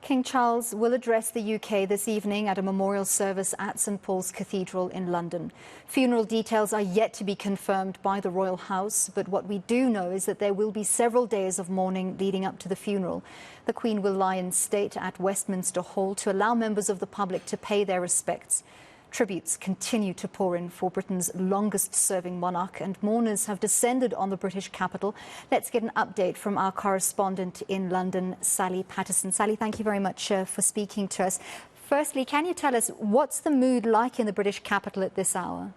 King Charles will address the UK this evening at a memorial service at St Paul's Cathedral in London. Funeral details are yet to be confirmed by the Royal House, but what we do know is that there will be several days of mourning leading up to the funeral. The Queen will lie in state at Westminster Hall to allow members of the public to pay their respects. Tributes continue to pour in for Britain's longest-serving monarch, and mourners have descended on the British capital. Let's get an update from our correspondent in London, Sally Patterson. Sally, thank you very much for speaking to us. Firstly, can you tell us what's the mood like in the British capital at this hour?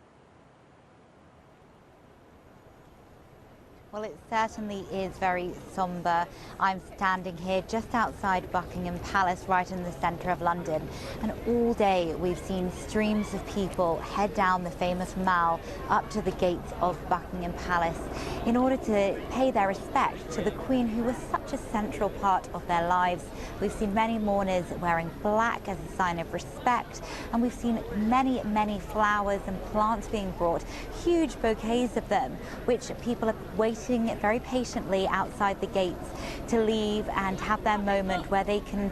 Well, it certainly is very sombre. I'm standing here just outside Buckingham Palace, right in the centre of London. And all day we've seen streams of people head down the famous Mall up to the gates of Buckingham Palace in order to pay their respect to the Queen, who was such a central part of their lives. We've seen many mourners wearing black as a sign of respect, and we've seen many flowers and plants being brought, huge bouquets of them, which people are waiting very patiently outside the gates to leave and have their moment where they can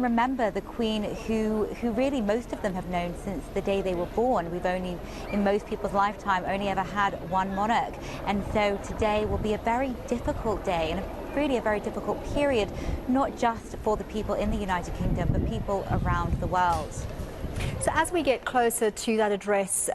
remember the Queen, who really most of them have known since the day they were born. We've only, in most people's lifetime, only ever had one monarch, and so today will be a very difficult day and really a very difficult period, not just for the people in the United Kingdom, but people around the world. So as we get closer to that address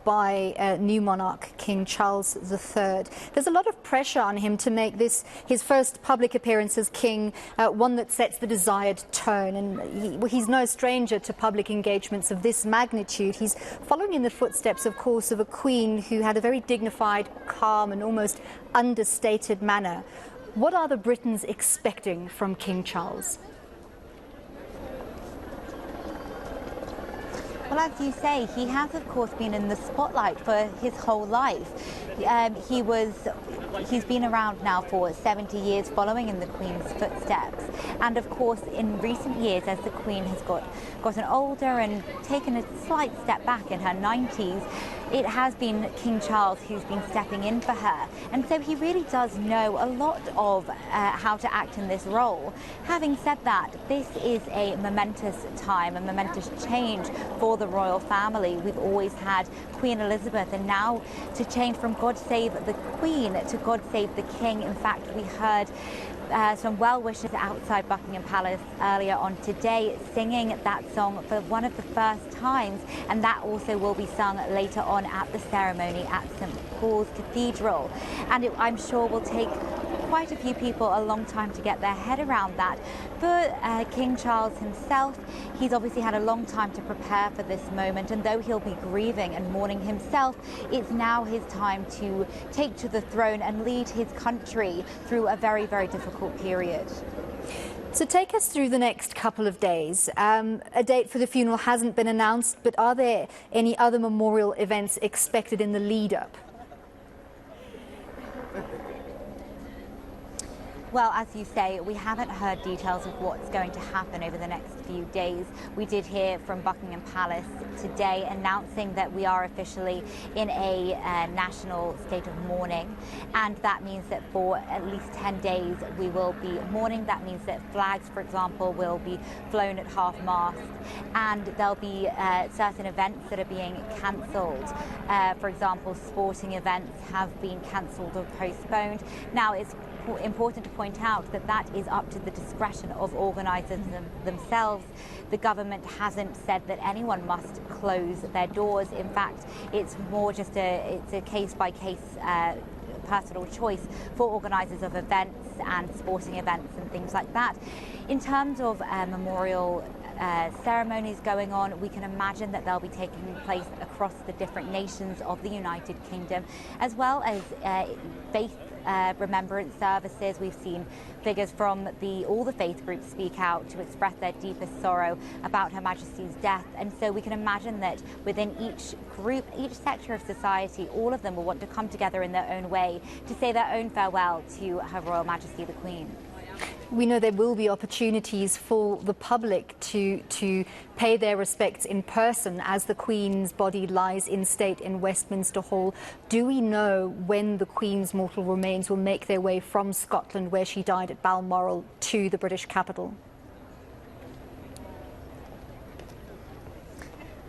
by new monarch King Charles III, there's a lot of pressure on him to make this his first public appearance as king, one that sets the desired tone. And he's no stranger to public engagements of this magnitude. He's following in the footsteps, of course, of a queen who had a very dignified, calm and almost understated manner. What are the Britons expecting from King Charles? Well, as you say, he has, of course, been in the spotlight for his whole life. He's been around now for 70 years, following in the Queen's footsteps. And, of course, in recent years, as the Queen has gotten older and taken a slight step back in her 90s, it has been King Charles who's been stepping in for her. And so he really does know a lot of how to act in this role. Having said that, this is a momentous time, a momentous change for the royal family. We've always had Queen Elizabeth, and now to change from God Save the Queen to God Save the King. In fact, we heard some well-wishers outside Buckingham Palace earlier on today singing that song for one of the first times, and that also will be sung later on at the ceremony at St Paul's Cathedral. And I'm sure will take quite a few people a long time to get their head around that. For King Charles himself, he's obviously had a long time to prepare for this moment, and though he'll be grieving and mourning himself, it's now his time to take to the throne and lead his country through a very difficult period. So take us through the next couple of days. A date for the funeral hasn't been announced, but are there any other memorial events expected in the lead-up? Well, as you say, we haven't heard details of what's going to happen over the next few days. We did hear from Buckingham Palace today announcing that we are officially in a national state of mourning, and that means that for at least 10 days we will be mourning. That means that flags, for example, will be flown at half-mast, and there'll be certain events that are being cancelled. For example, sporting events have been cancelled or postponed. Now, it's important to point out that that is up to the discretion of organisers themselves. The government hasn't said that anyone must close their doors. In fact, it's more just it's a case-by-case personal choice for organisers of events and sporting events and things like that. In terms of memorial ceremonies going on, we can imagine that they'll be taking place across the different nations of the United Kingdom, as well as faith remembrance services. We've seen figures from all the faith groups speak out to express their deepest sorrow about Her Majesty's death, and so we can imagine that within each group, each sector of society, all of them will want to come together in their own way to say their own farewell to Her Royal Majesty the Queen. We know there will be opportunities for the public to pay their respects in person as the Queen's body lies in state in Westminster Hall. Do we know when the Queen's mortal remains will make their way from Scotland, where she died at Balmoral, to the British capital?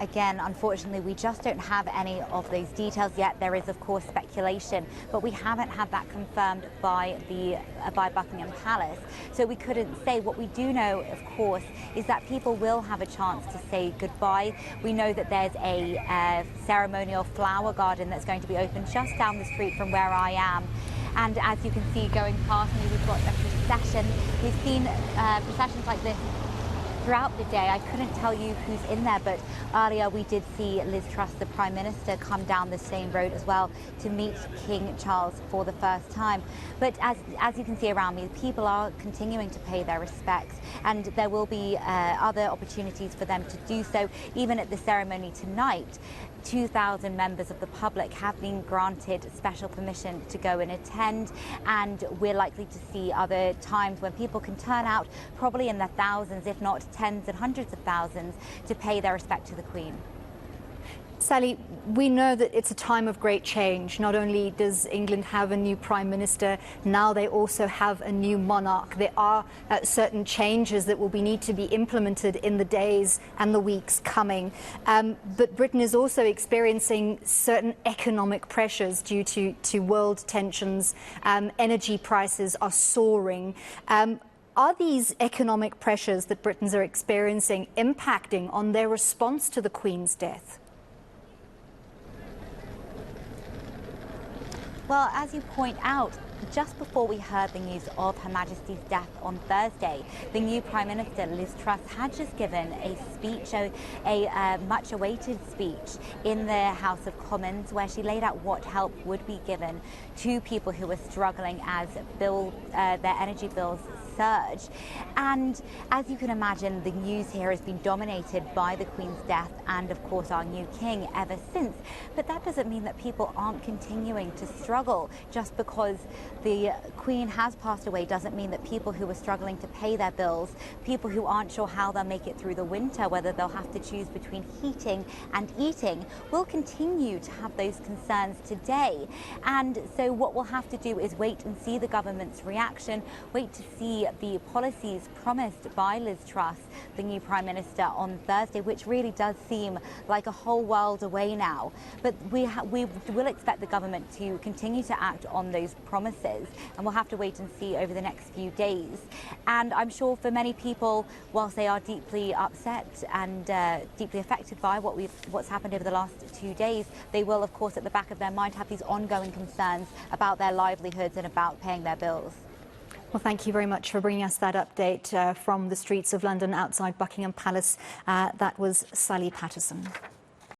Again, unfortunately, we just don't have any of those details yet. There is, of course, speculation, but we haven't had that confirmed by Buckingham Palace. So we couldn't say. What we do know, of course, is that people will have a chance to say goodbye. We know that there's a ceremonial flower garden that's going to be open just down the street from where I am. And as you can see going past me, we've got a procession. We've seen processions like this throughout the day. I couldn't tell you who's in there, but earlier we did see Liz Truss, the Prime Minister, come down the same road as well to meet King Charles for the first time. But as you can see around me, people are continuing to pay their respects, and there will be other opportunities for them to do so. Even at the ceremony tonight, 2,000 members of the public have been granted special permission to go and attend, and we're likely to see other times when people can turn out, probably in the thousands, if not tens and hundreds of thousands, to pay their respect to the Queen. Sally, we know that it's a time of great change. Not only does England have a new Prime Minister, now they also have a new monarch. There are certain changes that will need to be implemented in the days and the weeks coming. But Britain is also experiencing certain economic pressures due to world tensions. Energy prices are soaring. Are these economic pressures that Britons are experiencing impacting on their response to the Queen's death? Well, as you point out, just before we heard the news of Her Majesty's death on Thursday, the new Prime Minister, Liz Truss, had just given a speech, a much-awaited speech in the House of Commons, where she laid out what help would be given to people who were struggling as their energy bills surge. And as you can imagine, the news here has been dominated by the Queen's death and, of course, our new King ever since. But that doesn't mean that people aren't continuing to struggle. Just because the Queen has passed away doesn't mean that people who are struggling to pay their bills, people who aren't sure how they'll make it through the winter, whether they'll have to choose between heating and eating, will continue to have those concerns today. And so what we'll have to do is wait and see the government's reaction, wait to see the policies promised by Liz Truss, the new Prime Minister, on Thursday, which really does seem like a whole world away now. But we will expect the government to continue to act on those promises, and we'll have to wait and see over the next few days. And I'm sure for many people, whilst they are deeply upset and deeply affected by what's happened over the last 2 days, they will, of course, at the back of their mind have these ongoing concerns about their livelihoods and about paying their bills. Well, thank you very much for bringing us that update from the streets of London outside Buckingham Palace. That was Sally Patterson.